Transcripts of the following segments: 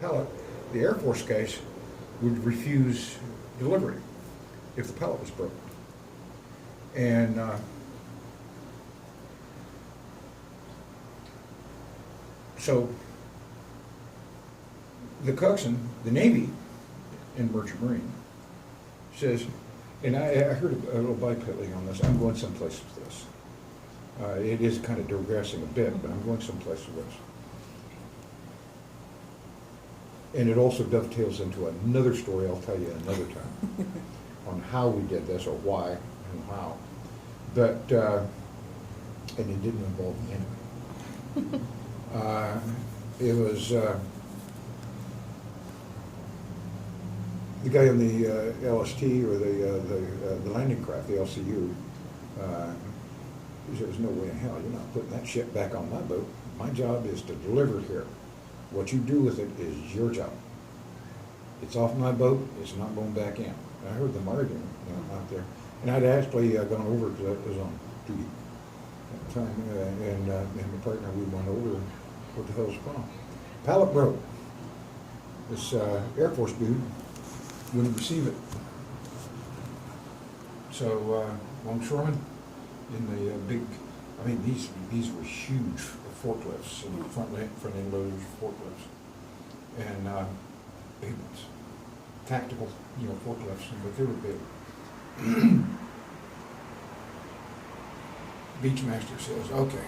pallet, the Air Force guys would refuse delivery if the pallet was broken. And so the Coxswain, the Navy in Merchant Marine, says, and I heard a little bypassing on this, I'm going someplace with this. It is kind of digressing a bit, but I'm going someplace with this. And it also dovetails into another story I'll tell you another time on how we did this or why and how. But, and it didn't involve the enemy. It was the guy on the LST or the landing craft, the LCU, he said, there's no way in hell you're not putting that shit back on my boat. My job is to deliver it here. What you do with it is your job. It's off my boat, it's not going back in. And I heard them arguing out there. And I'd actually gone over, because I was on duty at the time, and my partner, we went over, what the hell's going on? Pallet broke. This Air Force dude wouldn't receive it. So longshoremen in the big, I mean, these were huge forklifts, and front end loaders forklifts, and big ones, tactical, forklifts, but they were big. Beachmaster says, okay,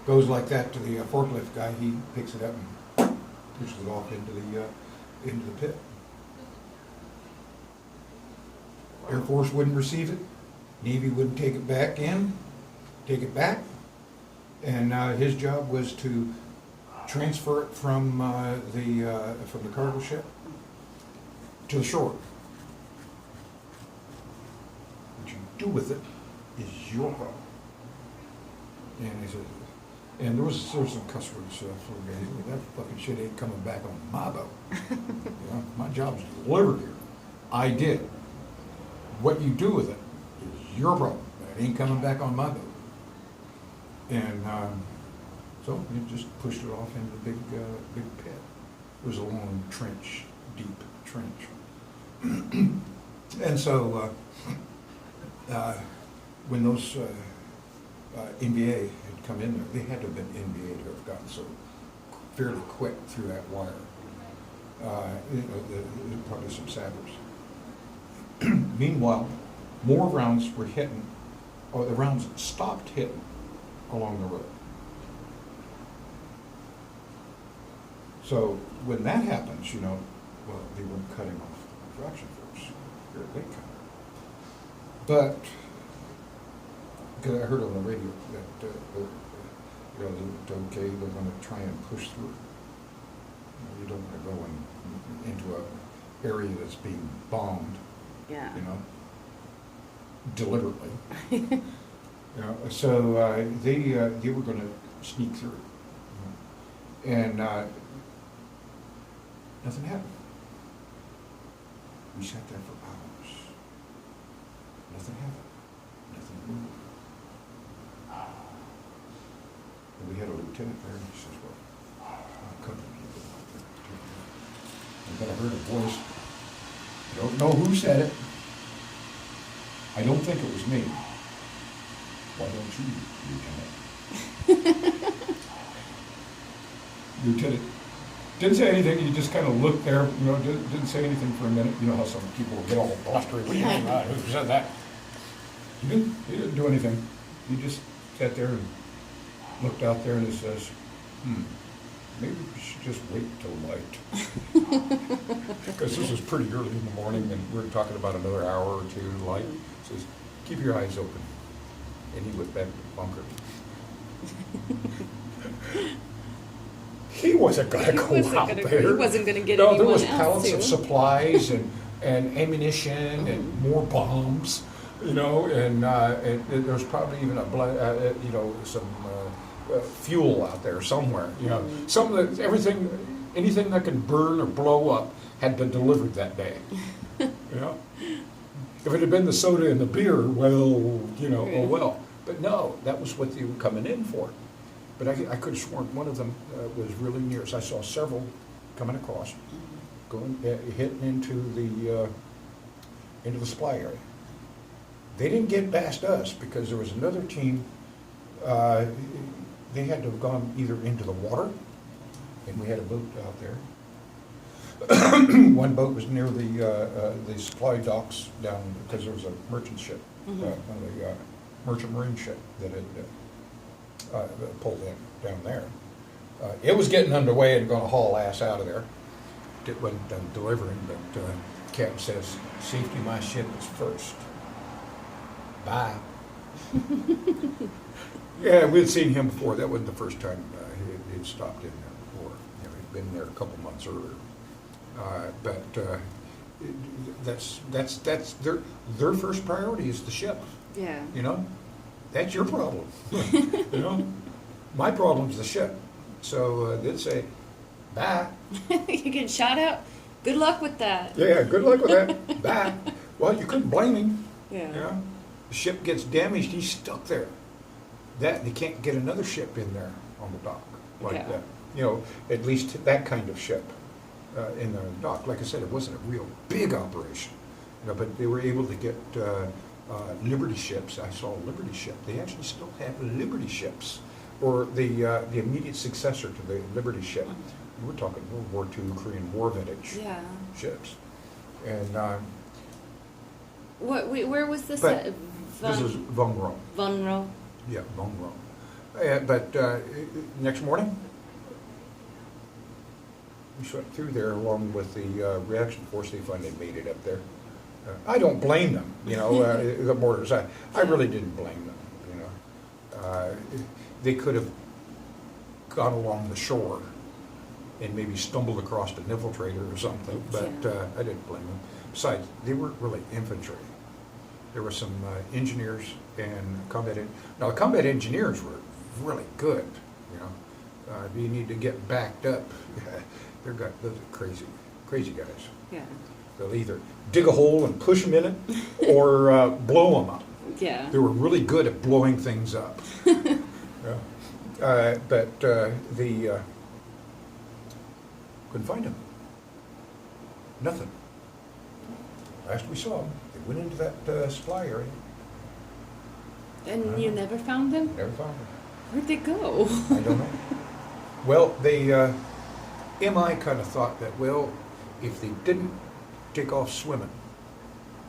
goes like that to the forklift guy. He picks it up and pushes it off into the pit. Air Force wouldn't receive it. Navy wouldn't take it back, and his job was to transfer it from the cargo ship to the shore. What you do with it is your problem. And he said, and there was some cuss words for me. That fucking shit ain't coming back on my boat. My job's delivered here. I did. What you do with it is your problem. It ain't coming back on my boat. And so he just pushed it off into the big pit. It was a long trench, deep trench. And so when those NVA had come in there, they had to have been NVA to have gotten so fairly quick through that wire. Probably some sappers. Meanwhile, more rounds were hitting, or the rounds stopped hitting along the road. So when that happens, well, they weren't cutting off the production force here at Lake County. But, because I heard on the radio that, okay, they're going to try and push through. You don't want to go into an area that's being bombed. Yeah. Deliberately. So they were going to sneak through, and nothing happened. We sat there for hours. Nothing happened. Nothing moved. And we had a lieutenant there, and he says, "Well, I'll accompany you out there." And then I heard a voice. I don't know who said it. I don't think it was me. Why don't you, Lieutenant? Lieutenant didn't say anything. He just kind of looked there, didn't say anything for a minute. You know how some people get all blustery. What do you mean? Who said that? He didn't do anything. He just sat there and looked out there, and he says, maybe we should just wait till light. Because this was pretty early in the morning, and we were talking about another hour or two light. He says, keep your eyes open. And he went back to the bunker. He wasn't going to go out there. He wasn't going to get anyone there was else pallets to. of supplies and ammunition and more bombs, and there was probably even some fuel out there somewhere. Some of anything that can burn or blow up had been delivered that day. If it had been the soda and the beer, well, oh well. But no, that was what they were coming in for. But I could have sworn one of them was really near us. I saw several coming across, going, hitting into the supply area. They didn't get past us because there was another team, they had to have gone either into the water, and we had a boat out there. One boat was near the supply docks down, because there was a merchant ship, one of the merchant marine ship that had pulled in down there. It was getting underway and gonna haul ass out of there. It wasn't done delivering, but captain says, "Safety of my ship is first. Bye." Yeah, we'd seen him before. That wasn't the first time he'd stopped in there before. You know, he'd been there a couple months earlier. But that's their first priority is the ship. Yeah. You know, that's your problem. You know, my problem's the ship. So they'd say, "Bye." You get shot out. Good luck with that. Yeah, good luck with that. Bye. Well, you couldn't blame him. Yeah. You know, the ship gets damaged, he's stuck there. That they can't get another ship in there on the dock like Yeah. that. You know, at least that kind of ship in the dock. Like I said, it wasn't a real big operation, you know, but they were able to get Liberty ships. I saw a Liberty ship. They actually still have Liberty ships, or the immediate successor to the Liberty ship. We're talking World War II, Korean War vintage Yeah. ships, and Where was this but at? this is Von Rome. Von Rome. Yeah, Von Rome. But next morning, we swept through there along with the reaction force. They finally made it up there. I don't blame them, you know, the mortars. I really didn't blame them, you know. They could have gone along the shore and maybe stumbled across an infiltrator or something, but I didn't blame them. Besides, they weren't really infantry. There were some engineers and combat. Now, the combat engineers were really good, you know. If you need to get backed up, those are crazy guys. Yeah. They'll either dig a hole and push them in it, or blow them up. Yeah. They were really good at blowing things up. Yeah. But couldn't find them. Nothing. Last we saw them, they went into that supply area. And you never found them? Never found them. Where'd they go? I don't know. Well, they, MI kind of thought that, well, if they didn't take off swimming,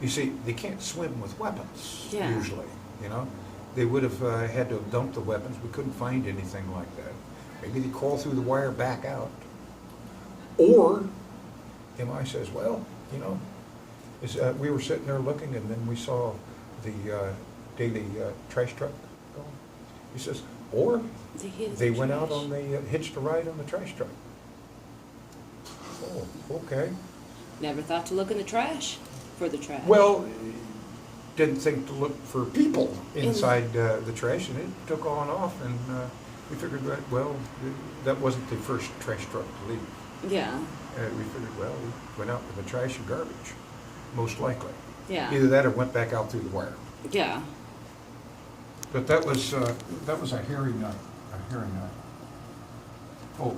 you see, they can't swim with weapons, Yeah. usually, you know? They would have had to have dumped the weapons. We couldn't find anything like that. Maybe they crawl through the wire back out. Or, MI says, well, you know, we were sitting there looking, and then we saw the daily trash truck going. He says, or they went out on the, hitched a ride on the trash truck. Oh, okay. Never thought to look in the trash for the trash. Well, didn't think to look for people inside the trash, and it took on off, and we figured that, well, that wasn't the first trash truck to leave. Yeah. We figured, well, we went out with the trash and garbage, most likely. Yeah. Either that or went back out through the wire. Yeah. But that was a hairy night. A hairy night. Oh,